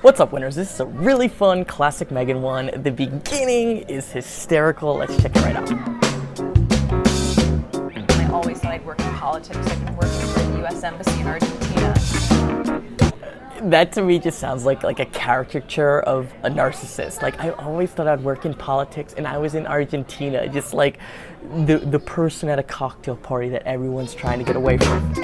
What's up, winners? This is a really fun classic Meghan one. The beginning is hysterical. Let's check it right out. I always thought I'd work in politics. I've been working for the U.S. Embassy in Argentina. That to me just sounds like a caricature of a narcissist. Like, I always thought I'd work in politics and I was in Argentina, just like the person at a cocktail party that everyone's trying to get away from.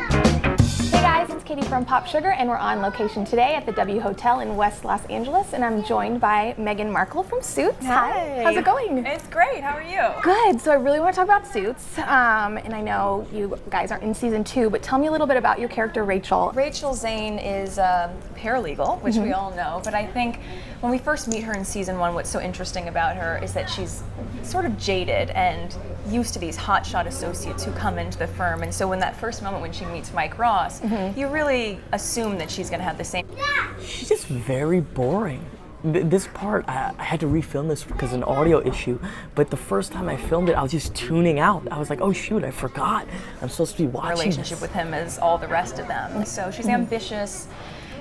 Hey guys, it's Katie from Pop Sugar, and we're on location today at the W Hotel in West Los Angeles, and I'm joined by Meghan Markle from Suits. Hi. How's it going? It's great. How are you? Good. So I really want to talk about Suits, and I know you guys are in season 2, but tell me a little bit about your character, Rachel. Rachel Zane is a paralegal, which we all know, but I think when we first meet her in season 1, what's so interesting about her is that she's sort of jaded and used to these hotshot associates who come into the firm, and so in that first moment when she meets Mike Ross, you really assume that she's going to have the same. She's just very boring. This part, I had to refilm this because of an audio issue, but the first time I filmed it, I was just tuning out. I was like, oh shoot, I forgot. I'm supposed to be watching Relationship this. with him as all the rest of them. So she's ambitious.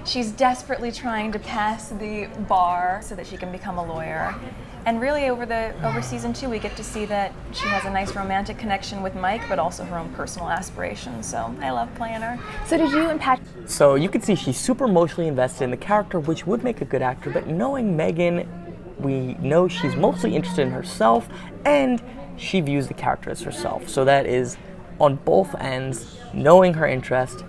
She's desperately trying to pass the bar so that she can become a lawyer. And really over season 2, we get to see that she has a nice romantic connection with Mike, but also her own personal aspirations. So I love playing her. So did you and Patrick? So you can see she's super emotionally invested in the character, which would make a good actor, but knowing Meghan, we know she's mostly interested in herself, and she views the character as herself. So that is on both ends, knowing her interest.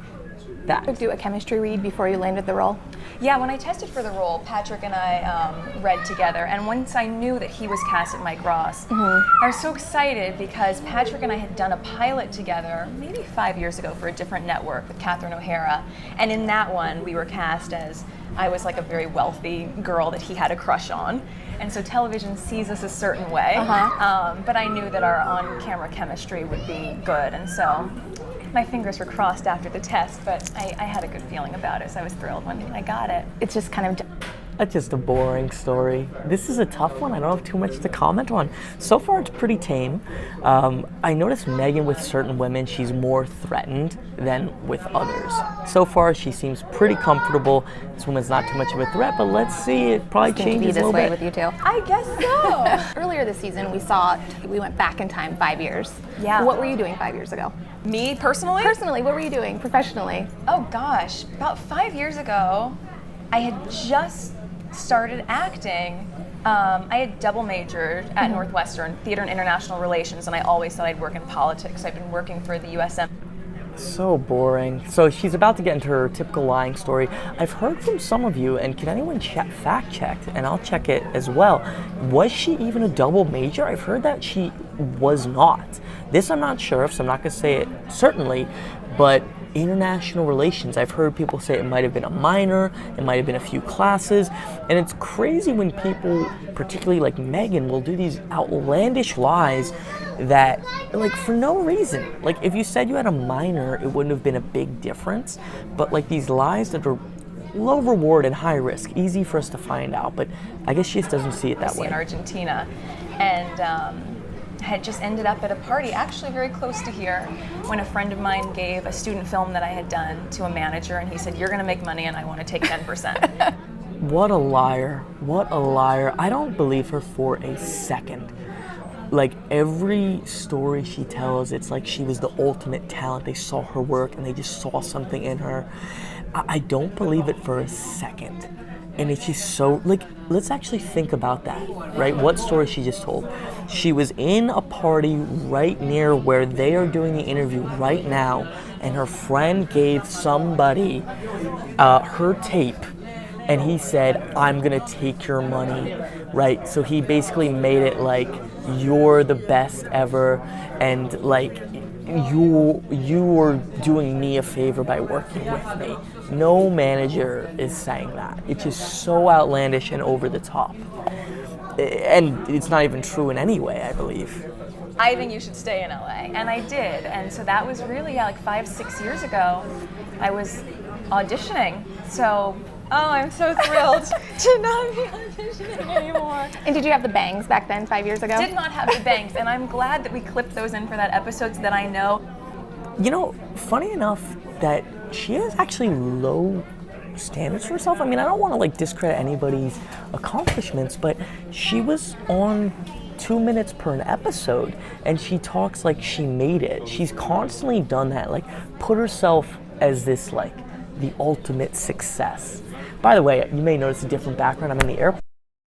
That. Do a chemistry read before you landed the role? Yeah, when I tested for the role, Patrick and I read together, and once I knew that he was cast at Mike Ross, I was so excited because Patrick and I had done a pilot together maybe 5 years ago for a different network with Catherine O'Hara, and in that one we were cast as I was like a very wealthy girl that he had a crush on, and so television sees us a certain way, but I knew that our on-camera chemistry would be good, and so my fingers were crossed after the test, but I had a good feeling about it, so I was thrilled when I got it. It's just kind of... That's just a boring story. This is a tough one. I don't have too much to comment on. So far, it's pretty tame. I noticed Meghan with certain women, she's more threatened than with others. So far, she seems pretty comfortable. This woman's not too much of a threat, but let's see. It probably changes a little bit. with you too. I guess so. Earlier this season, we went back in time 5 years. Yeah. What were you doing 5 years ago? Me, personally? Personally, what were you doing professionally? Oh gosh, about 5 years ago, I had just started acting. I had double majored at Northwestern, Theater and International Relations, and I always thought I'd work in politics. I've been working for the U.S. So boring. So she's about to get into her typical lying story. I've heard from some of you, and can anyone fact check? And I'll check it as well. Was she even a double major? I've heard that she was not. This I'm not sure of, so I'm not going to say it certainly, but international relations, I've heard people say it might have been a minor, it might have been a few classes, and it's crazy when people, particularly like Meghan, will do these outlandish lies that, like, for no reason. Like, if you said you had a minor, it wouldn't have been a big difference, but like these lies that are low reward and high risk, easy for us to find out, but I guess she just doesn't see it that way. In Argentina, and had just ended up at a party actually very close to here when a friend of mine gave a student film that I had done to a manager, and he said, "You're going to make money and I want to take 10%. What a liar. What a liar. I don't believe her for a second. Like, every story she tells, it's like she was the ultimate talent. They saw her work and they just saw something in her. I don't believe it for a second. And it's just so, like, let's actually think about that, right? What story she just told. She was in a party right near where they are doing the interview right now, and her friend gave somebody her tape, and he said, "I'm gonna take your money," right? So he basically made it like, you're the best ever, and like, you were doing me a favor by working with me. No manager is saying that. It's just so outlandish and over the top. And it's not even true in any way, I believe. I think you should stay in LA, and I did. And so that was really like 5-6 years ago. I was auditioning. So, I'm so thrilled to not be auditioning anymore. And did you have the bangs back then 5 years ago? Did not have the bangs, and I'm glad that we clipped those in for that episode so that I know. You know, funny enough that she has actually low standards for herself. I mean, I don't want to like discredit anybody's accomplishments, but she was on 2 minutes per an episode and she talks like she made it. She's constantly done that, like put herself as this like the ultimate success. By the way, you may notice a different background. I'm in the airport.